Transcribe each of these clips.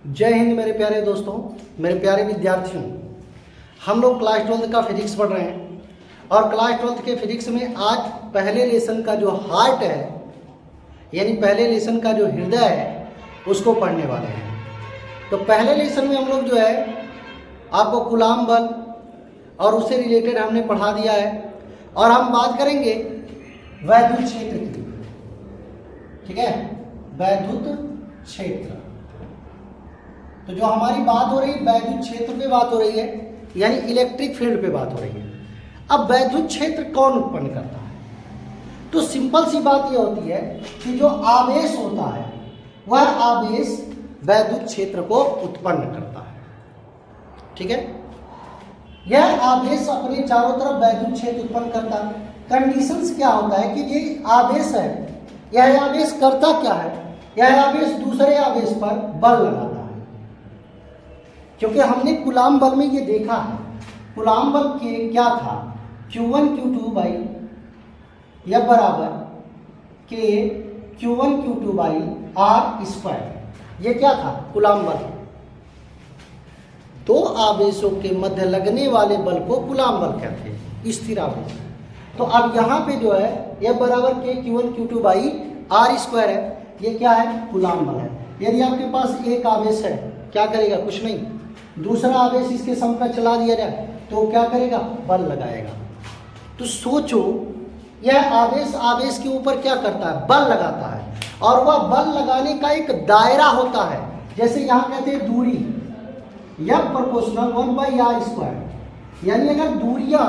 जय हिंद मेरे प्यारे दोस्तों, मेरे प्यारे विद्यार्थियों। हम लोग क्लास 12 का फिजिक्स पढ़ रहे हैं और क्लास 12 के फिजिक्स में आज पहले लेसन का जो हार्ट है, यानी पहले लेसन का जो हृदय है, उसको पढ़ने वाले हैं। तो पहले लेसन में हम लोग जो है आपको कूलाम बल और उससे रिलेटेड हमने पढ़ा दिया है और हम बात करेंगे वैद्युत क्षेत्र की। ठीक है, वैद्युत क्षेत्र। तो जो हमारी बात हो रही है वैद्युत क्षेत्र पे बात हो रही है, यानी इलेक्ट्रिक फील्ड पे बात हो रही है। अब वैद्युत क्षेत्र कौन उत्पन्न करता है? तो सिंपल सी बात यह होती है कि जो आवेश होता है वह आवेश वैद्युत क्षेत्र को उत्पन्न करता है। ठीक है, यह आवेश अपने चारों तरफ वैद्युत क्षेत्र उत्पन्न करता है। कंडीशंस क्या होता है कि ये आवेश है, यह आवेश करता क्या है? यह आवेश दूसरे आवेश पर बल लगाता है। क्योंकि हमने कूलाम बल में ये देखा है, कूलाम बल के क्या था, Q1 Q2 बाई F बराबर के Q1 Q2 by R square. ये क्या था? कूलाम बल। दो आवेशों के मध्य लगने वाले बल को कूलाम बल कहते हैं, स्थिर आवेश। तो अब यहाँ पे जो है F बराबर के Q1 Q2 by R square है, ये क्या है? कूलाम बल है। यदि आपके पास एक आवेश है, क्या करेगा? कुछ नहीं, दूसरा आवेश इसके समकक्ष चला दिया जाए तो क्या करेगा? बल लगाएगा। तो सोचो, यह आवेश आवेश के ऊपर क्या करता है? बल लगाता है। और वह बल लगाने का एक दायरा होता है, जैसे यहाँ कहते हैं दूरी, F प्रोपोर्शनल 1/r स्क्वायर। यानी अगर दूरियां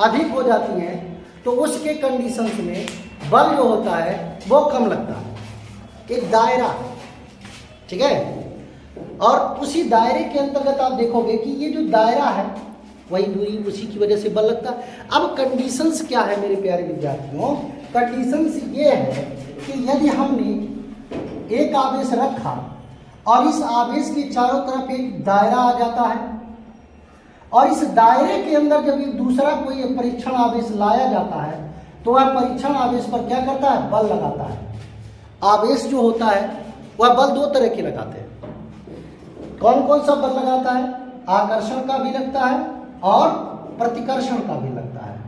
अधिक हो जाती हैं तो उसके कंडीशंस में बल जो होता है वो कम लगता है, एक दायरा। ठीक है, और उसी दायरे के अंतर्गत आप देखोगे कि ये जो दायरा है वही दूरी, उसी की वजह से बल लगता है। अब कंडीशंस क्या है मेरे प्यारे विद्यार्थियों? कंडीशंस ये है कि यदि हमने एक आवेश रखा और इस आवेश के चारों तरफ एक दायरा आ जाता है और इस दायरे के अंदर जब एक दूसरा कोई परीक्षण आवेश लाया जाता है तो वह परीक्षण आवेश पर क्या करता है? बल लगाता है। आवेश जो होता है वह बल दो तरह के लगाते हैं। कौन कौन सा बल लगाता है? आकर्षण का भी लगता है और प्रतिकर्षण का भी लगता है।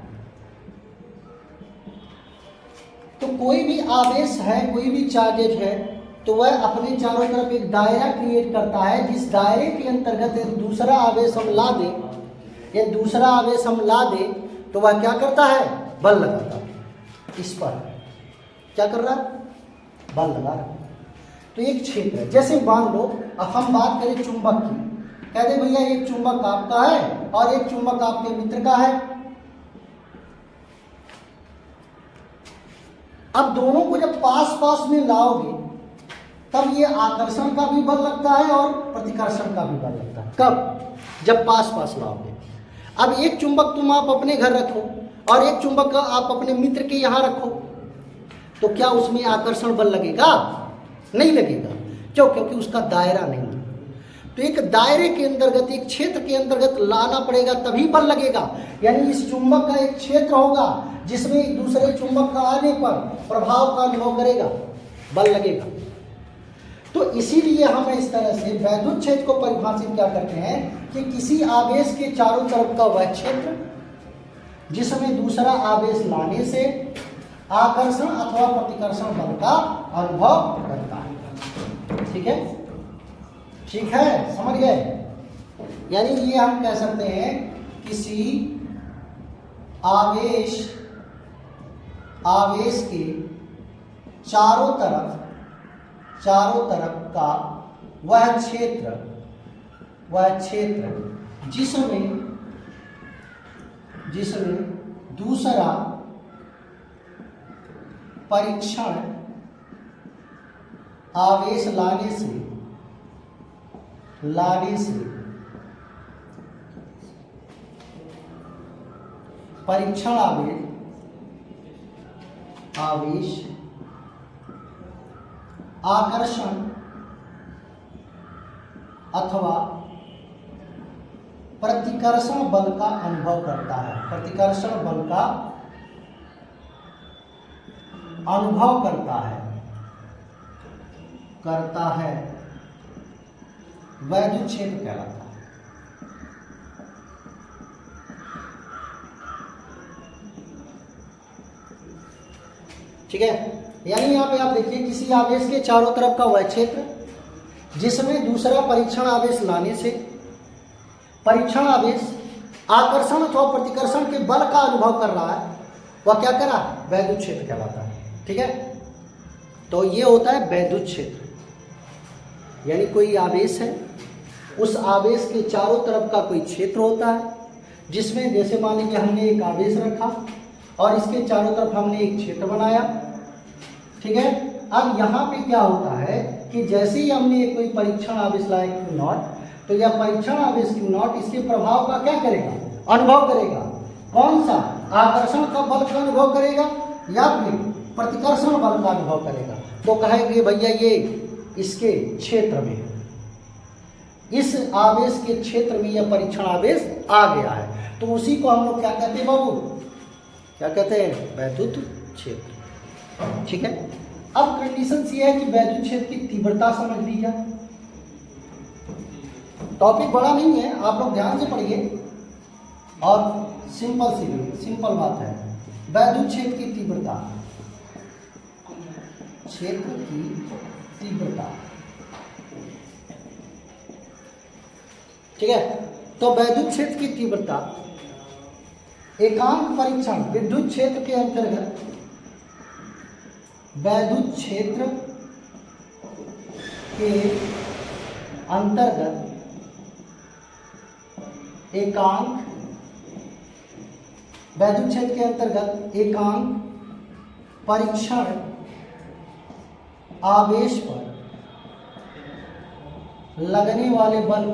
तो कोई भी आवेश है, कोई भी चार्जेज है, तो वह अपने चारों तरफ एक दायरा क्रिएट करता है। जिस दायरे के अंतर्गत एक दूसरा आवेश हम ला दें, या दूसरा आवेश हम ला दें तो वह क्या करता है? बल लगाता है। इस पर क्या कर रहा है? बल लगा रहा है। तो एक क्षेत्र है, जैसे मान लो अब हम बात करें चुंबक की, कह दे भैया एक चुंबक आपका है और एक चुंबक आपके मित्र का है। अब दोनों को जब पास पास में लाओगे तब ये आकर्षण का भी बल लगता है और प्रतिकर्षण का भी बल लगता है। कब? जब पास पास लाओगे। अब एक चुंबक तुम आप अपने घर रखो और एक चुंबक आप अपने मित्र के यहां रखो, तो क्या उसमें आकर्षण बल लगेगा? नहीं लगेगा। क्यों? क्योंकि उसका दायरा नहीं है। तो एक दायरे के अंतर्गत, एक क्षेत्र के अंतर्गत लाना पड़ेगा तभी बल लगेगा। यानी इस चुंबक का एक क्षेत्र होगा जिसमें एक दूसरे चुंबक का आने पर प्रभाव का अनुभव करेगा, बल लगेगा। तो इसीलिए हम इस तरह से वैद्युत क्षेत्र को परिभाषित क्या करते हैं कि किसी आवेश के चारों तरफ का वह क्षेत्र जिसमें दूसरा आवेश लाने से आकर्षण अथवा प्रतिकर्षण बल का अनुभव करता है। ठीक है, ठीक है, समझ गए? यानी ये हम कह सकते हैं किसी आवेश के चारों तरफ का वह क्षेत्र जिसमें दूसरा परीक्षण आवेश लाने से परीक्षण आवेश आकर्षण अथवा प्रतिकर्षण बल का अनुभव करता है। प्रतिकर्षण बल का अनुभव करता है वैद्युत क्षेत्र कहलाता है। ठीक है, यानी यहाँ पे आप देखिए किसी आवेश के चारों तरफ का वह क्षेत्र जिसमें दूसरा परीक्षण आवेश लाने से परीक्षण आवेश आकर्षण अथवा प्रतिकर्षण के बल का अनुभव कर रहा है, वह क्या कर रहा है? वैद्युत क्षेत्र कहलाता है। ठीक है, तो ये होता है वैद्युत क्षेत्र। यानी कोई आवेश है, उस आवेश के चारों तरफ का कोई क्षेत्र होता है जिसमें, जैसे मान लीजिए हमने एक आवेश रखा और इसके चारों तरफ हमने एक क्षेत्र बनाया। ठीक है, अब यहाँ पे क्या होता है कि जैसे ही हमने कोई परीक्षण आवेश लाया Q0, तो यह परीक्षण आवेश Q0 इसके प्रभाव का क्या करेगा? अनुभव करेगा। कौन सा? आकर्षण का बल का अनुभव करेगा या फिर प्रतिकर्षण बल का अनुभव करेगा। तो कहेंगे भैया ये इसके क्षेत्र में, इस आवेश के क्षेत्र में यह परीक्षण आवेश आ गया है, तो उसी को हम लोग क्या कहते हैं बाबू? क्या कहते हैं? वैद्युत क्षेत्र। ठीक है, अब कंडीशन ये है कि वैद्युत क्षेत्र की तीव्रता समझ लीजिए। टॉपिक बड़ा नहीं है, आप लोग ध्यान से पढ़िए और सिंपल बात है। वैद्युत क्षेत्र की तीव्रता, क्षेत्र की तीव्रता। ठीक है, तो वैद्युत क्षेत्र की तीव्रता एकांक परीक्षण विद्युत क्षेत्र के अंतर्गत, वैद्युत क्षेत्र के अंतर्गत एकांक, वैद्युत क्षेत्र के अंतर्गत एकांक परीक्षण आवेश पर लगने वाले बल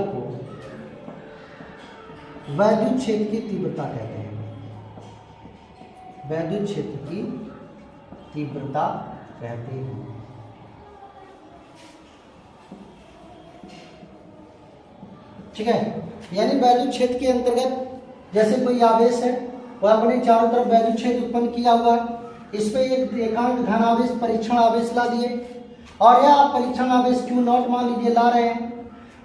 को वैद्युत क्षेत्र की तीव्रता कहते हैं। वैद्युत क्षेत्र की तीव्रता कहते हैं। ठीक है, यानी वैद्युत क्षेत्र के अंतर्गत जैसे कोई आवेश है, वह अपने चारों तरफ वैद्युत क्षेत्र उत्पन्न किया हुआ है, इस पे एक एकांक धनावेश परीक्षण आवेश ला दिए और यह आप परीक्षण आवेश Q0 मान लीजिए ला रहे हैं,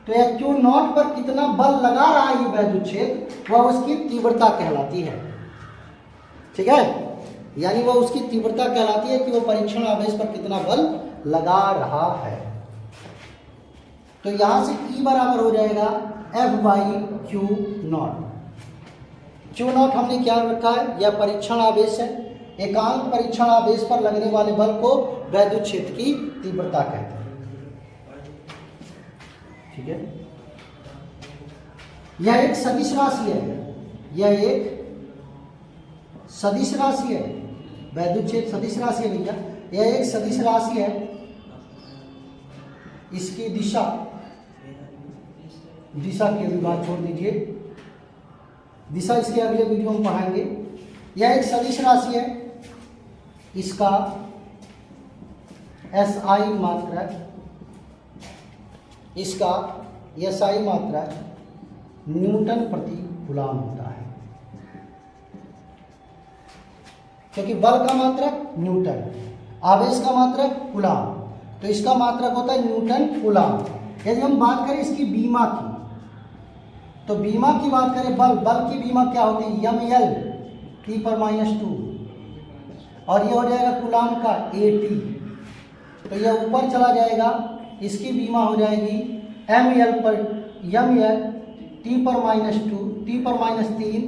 तो यह Q0 पर कितना बल लगा रहा है ये वैद्युत क्षेत्र, वह उसकी तीव्रता कहलाती है। ठीक है, यानी वह उसकी तीव्रता कहलाती है कि वह परीक्षण आवेश पर कितना बल लगा रहा है। तो यहां से E बराबर हो जाएगा F/Q0। Q0 हमने क्या रखा है? यह परीक्षण आवेश है, एकांक परीक्षण आवेश पर लगने वाले बल को वैद्युत क्षेत्र की तीव्रता कहते हैं। ठीक है, यह एक सदिश राशि है, यह एक सदिश राशि है, वैद्युत क्षेत्र सदिश राशि है भैया, यह एक सदिश राशि है। इसकी दिशा की अभी बात छोड़ दीजिए, दिशा इसके अगले वीडियो में पढ़ाएंगे। यह एक सदिश राशि है, इसका SI मात्रक, इसका SI मात्रक न्यूटन प्रति कूलम होता है, क्योंकि बल का मात्रक न्यूटन, आवेश का मात्रक कूलम, तो इसका मात्रक होता है न्यूटन कूलम। यदि हम बात करें इसकी बीमा की, तो बीमा की बात करें, बल की बीमा क्या होती है? ml T/-2, और ये हो जाएगा कूलम का AT, तो यह ऊपर चला जाएगा, इसकी बीमा हो जाएगी ml T/-2, T/-3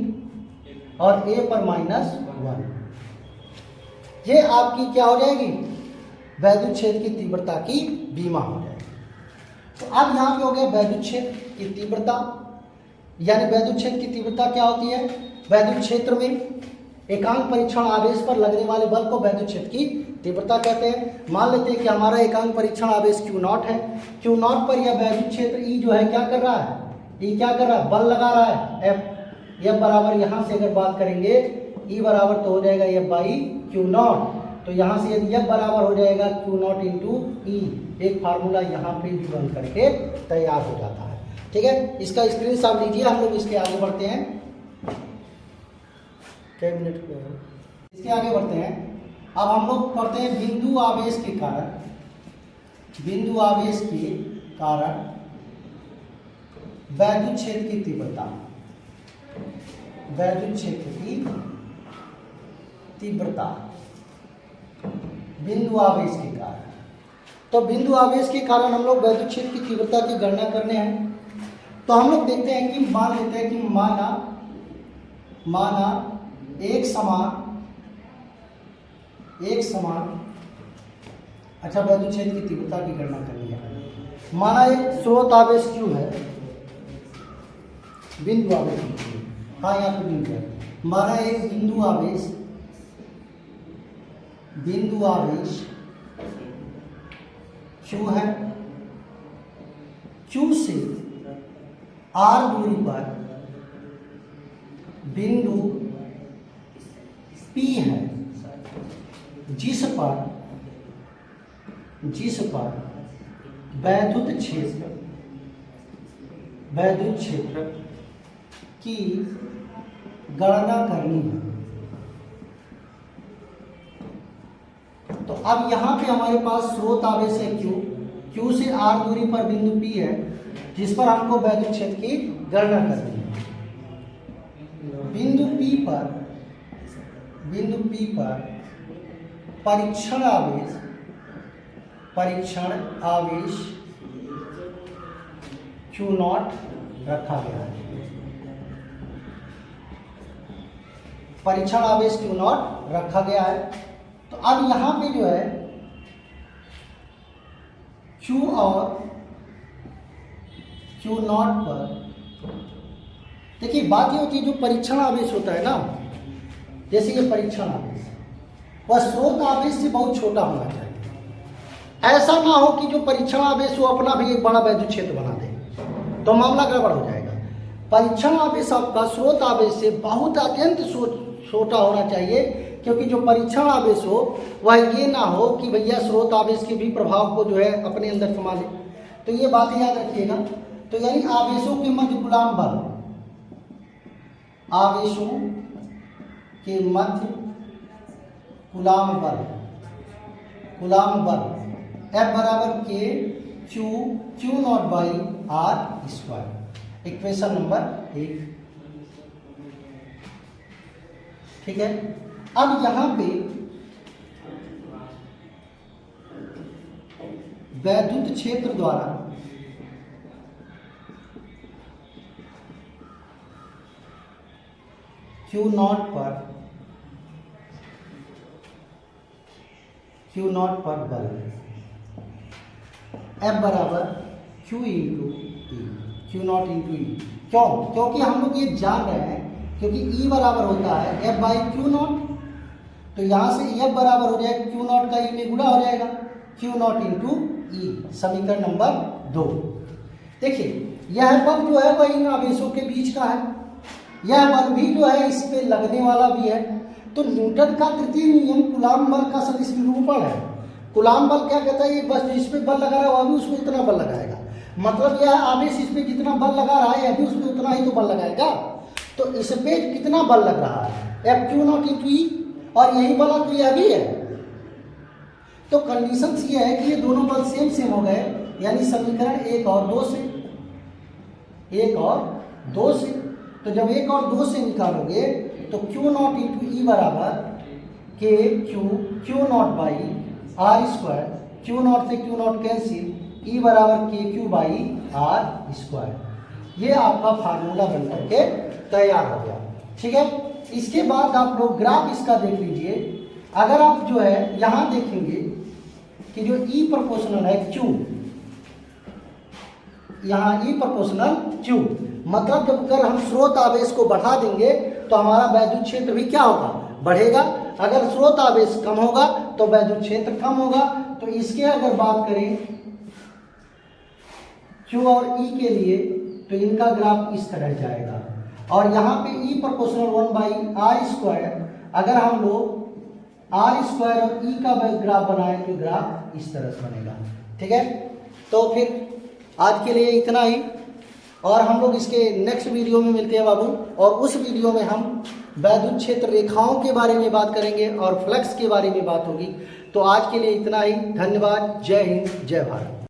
और A/-1। ये आपकी क्या हो जाएगी? वैद्युत क्षेत्र की तीव्रता की बीमा हो जाएगी। तो अब यहाँ पे हो गया वैद्युत क्षेत्र की तीव्रता, यानी वैद्युत क्षेत्र की तीव्रता क्या होती है? वैद्युत क्षेत्र में एकांक परीक्षण आवेश पर लगने वाले बल को वैद्युत क्षेत्र की तीव्रता कहते हैं। मान लेते हैं कि हमारा एकांक परीक्षण आवेश Q0 है, Q0 पर यह वैद्युत क्षेत्र E जो है क्या कर रहा है? E क्या कर रहा है? बल लगा रहा है F। F बराबर यहाँ से अगर बात करेंगे E बराबर तो हो जाएगा F/Q0, तो यहाँ से यदि F बराबर हो जाएगा Q0 इंटू E, एक फार्मूला यहाँ पे भी बन करके तैयार हो जाता है। ठीक है, इसका स्क्रीनशॉट लीजिए, हम लोग इसके आगे बढ़ते हैं। क्या मिनट पे है? इसके आगे बढ़ते हैं। अब हम लोग पढ़ते हैं बिंदु आवेश के कारण। बिंदु आवेश के कारण वैद्युत क्षेत्र की तीव्रता, वैद्युत क्षेत्र की तीव्रता बिंदु आवेश के कारण। तो बिंदु आवेश के कारण हम लोग वैद्युत क्षेत्र की तीव्रता की गणना करने हैं। तो हम लोग देखते हैं कि मान लेते हैं कि माना एक समान अच्छा वैद्युत क्षेत्र की तीव्रता की गणना करनी है। माना एक स्रोत आवेश Q है, बिंदु आवेश Q, हाँ यहाँ पे बिंदु है। माना एक बिंदु आवेश Q है, Q से R दूरी पर बिंदु P है, जिस पर वैद्युत क्षेत्र की गणना करनी है। तो अब यहाँ पे हमारे पास स्रोत आवेश है Q से R दूरी पर बिंदु P है, जिस पर हमको वैद्युत क्षेत्र की गणना करनी है। बिंदु P पर परीक्षण आवेश Q0 रखा गया है। परीक्षण आवेश Q0 रखा गया है। तो अब यहां पे जो है Q और Q0 पर देखिए बात ये होती है, जो परीक्षण आवेश होता है ना, जैसे ये परीक्षण आवेश, वह स्रोत आवेश से बहुत छोटा होना चाहिए। ऐसा ना हो कि जो परीक्षण आवेश वो अपना भी एक बड़ा वैद्युत क्षेत्र बना दे, तो मामला गड़बड़ हो जाएगा। परीक्षण आवेश आपका स्रोत आवेश से बहुत अत्यंत छोटा होना चाहिए, क्योंकि जो परीक्षण आवेश हो वह ये ना हो कि भैया स्रोत आवेश के भी प्रभाव को जो है अपने अंदर संभाले। तो ये बात याद रखिएगा। तो यानी आवेशों के मध्य गुलाम बल, आवेशों के मध्य गुलाम बल F बराबर K Q0 by R square, equation number 1। ठीक है। अब यहां पे वैद्युत क्षेत्र द्वारा Q0 पर बल F बराबर Q into E, Q0 into E। क्योंकि हम लोग ये जान रहे हैं, क्योंकि E बराबर होता है F बाई Q0, तो यहाँ से F बराबर हो जाएगा Q0 का E में गुणा हो जाएगा, Q0 इंटू E, समीकरण नंबर 2। देखिए यह बल जो है वह इन आवेशों के बीच का है, यह बल भी जो है इस पे लगने वाला भी है। तो न्यूटन का तृतीय नियम कूलाम बल का सदिश निरूपण है। कूलाम बल क्या कहता है, ये बस जिस पे बल लगा रहा है वह भी उसमें उतना बल लगाएगा, मतलब यह आवेश इस पे जितना बल लगा रहा है यह भी उसमें उतना ही तो बल लगाएगा। तो इस पे कितना बल लग रहा है, F Q0 इंटू E, और यही बल तो यह भी है। तो कंडीशन ये है कि ये दोनों बल सेम हो गए, यानी समीकरण 1 और 2 से। तो जब 1 और 2 से निकालोगे तो Q0 इंटू E बराबर K Q0 by R square, Q0 से Q0 कैंसिल, E बराबर KQ बाई R स्क्वायर। ये आपका फार्मूला बन करके तैयार हो गया। ठीक है। इसके बाद आप लोग ग्राफ इसका देख लीजिए। अगर आप जो है यहाँ देखेंगे कि जो E प्रोपोर्शनल है Q, यहाँ E प्रोपोर्शनल Q, मतलब जब अगर हम स्रोत आवेश को बढ़ा देंगे तो हमारा वैद्युत क्षेत्र भी क्या होगा, बढ़ेगा। अगर स्रोत आवेश कम होगा तो वैद्युत क्षेत्र कम होगा। तो इसके अगर बात करें Q और E के लिए, तो इनका ग्राफ इस तरह जाएगा, और यहाँ पे E proportional 1 by R square, अगर हम लोग R स्क्वायर और E का ग्राफ बनाए तो ग्राफ इस तरह से बनेगा। ठीक है। तो फिर आज के लिए इतना ही, और हम लोग इसके नेक्स्ट वीडियो में मिलते हैं बाबू, और उस वीडियो में हम वैद्युत क्षेत्र रेखाओं के बारे में बात करेंगे और फ्लक्स के बारे में बात होगी। तो आज के लिए इतना ही। धन्यवाद। जय हिंद, जय भारत।